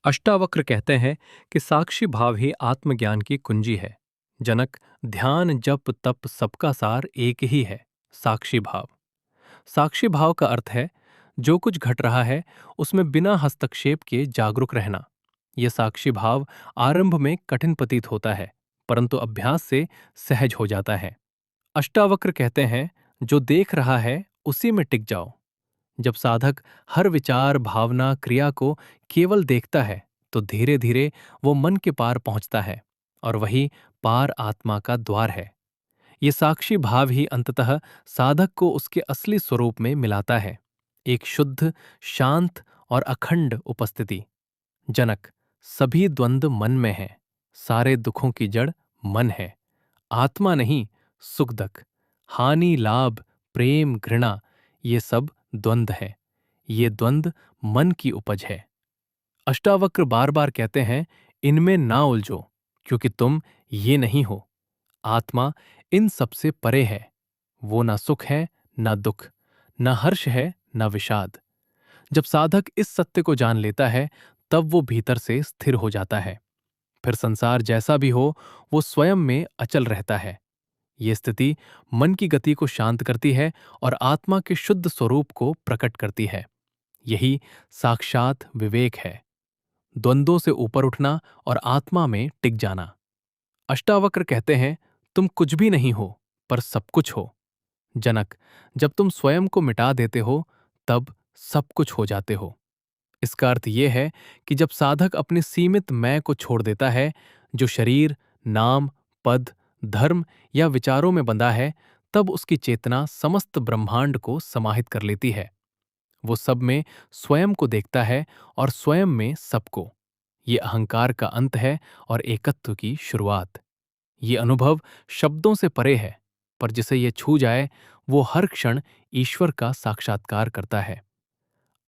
अष्टावक्र कहते हैं कि साक्षी भाव ही आत्मज्ञान की कुंजी है। जनक, ध्यान जप तप सबका सार एक ही है, साक्षी भाव। साक्षी भाव का अर्थ है जो कुछ घट रहा है उसमें बिना हस्तक्षेप के जागरूक रहना। यह साक्षी भाव आरंभ में कठिन प्रतीत होता है, परंतु अभ्यास से सहज हो जाता है। अष्टावक्र कहते हैं, जो देख रहा है उसी में टिक जाओ। जब साधक हर विचार भावना क्रिया को केवल देखता है तो धीरे धीरे वो मन के पार पहुंचता है, और वही पार आत्मा का द्वार है। ये साक्षी भाव ही अंततः साधक को उसके असली स्वरूप में मिलाता है, एक शुद्ध, शांत और अखंड उपस्थिति। जनक, सभी द्वंद्व मन में है, सारे दुखों की जड़ मन है। आत्मा नहीं, सुख दुख, हानि लाभ, प्रेम घृणा, ये सब द्वंद्व है। ये द्वंद्व मन की उपज है। अष्टावक्र बार बार कहते हैं, इनमें ना उलझो, क्योंकि तुम ये नहीं हो। आत्मा इन सबसे परे है। वो ना सुख है ना दुख, ना हर्ष है ना विषाद। जब साधक इस सत्य को जान लेता है तब वो भीतर से स्थिर हो जाता है। फिर संसार जैसा भी हो वो स्वयं में अचल रहता है। ये स्थिति मन की गति को शांत करती है और आत्मा के शुद्ध स्वरूप को प्रकट करती है। यही साक्षात विवेक है, द्वंद्वों से ऊपर उठना और आत्मा में टिक जाना। अष्टावक्र कहते हैं, तुम कुछ भी नहीं हो पर सब कुछ हो। जनक, जब तुम स्वयं को मिटा देते हो तब सब कुछ हो जाते हो। इसका अर्थ यह है कि जब साधक अपने सीमित मैं को छोड़ देता है, जो शरीर, नाम, पद, धर्म या विचारों में बंधा है, तब उसकी चेतना समस्त ब्रह्मांड को समाहित कर लेती है। वो सब में स्वयं को देखता है और स्वयं में सबको। ये अहंकार का अंत है और एकत्व की शुरुआत। ये अनुभव शब्दों से परे है, पर जिसे ये छू जाए वो हर क्षण ईश्वर का साक्षात्कार करता है।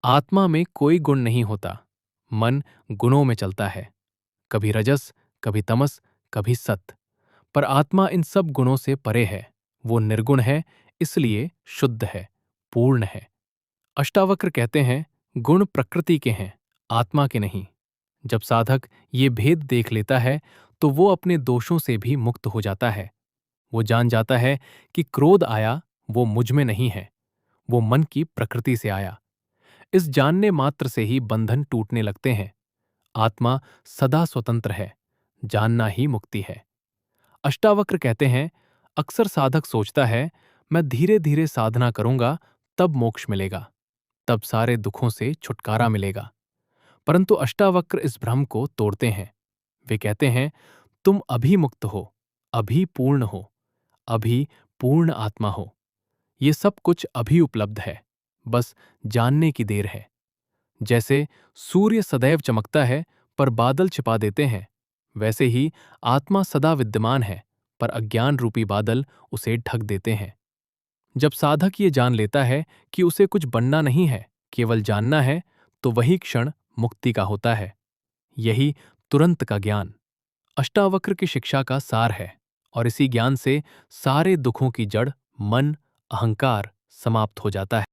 आत्मा में कोई गुण नहीं होता, मन गुणों में चलता है, कभी रजस, कभी तमस, कभी सत्व। पर आत्मा इन सब गुणों से परे है। वो निर्गुण है, इसलिए शुद्ध है, पूर्ण है। अष्टावक्र कहते हैं, गुण प्रकृति के हैं, आत्मा के नहीं। जब साधक ये भेद देख लेता है तो वो अपने दोषों से भी मुक्त हो जाता है। वो जान जाता है कि क्रोध आया वो मुझ में नहीं है, वो मन की प्रकृति से आया। इस जानने मात्र से ही बंधन टूटने लगते हैं। आत्मा सदा स्वतंत्र है, जानना ही मुक्ति है। अष्टावक्र कहते हैं, अक्सर साधक सोचता है, मैं धीरे धीरे साधना करूंगा तब मोक्ष मिलेगा, तब सारे दुखों से छुटकारा मिलेगा। परंतु अष्टावक्र इस भ्रम को तोड़ते हैं। वे कहते हैं, तुम अभी मुक्त हो, अभी पूर्ण हो, अभी पूर्ण आत्मा हो। ये सब कुछ अभी उपलब्ध है, बस जानने की देर है। जैसे सूर्य सदैव चमकता है पर बादल छिपा देते हैं, वैसे ही आत्मा सदा विद्यमान है पर अज्ञान रूपी बादल उसे ढक देते हैं। जब साधक ये जान लेता है कि उसे कुछ बनना नहीं है, केवल जानना है, तो वही क्षण मुक्ति का होता है। यही तुरंत का ज्ञान अष्टावक्र की शिक्षा का सार है, और इसी ज्ञान से सारे दुखों की जड़ मन, अहंकार समाप्त हो जाता है।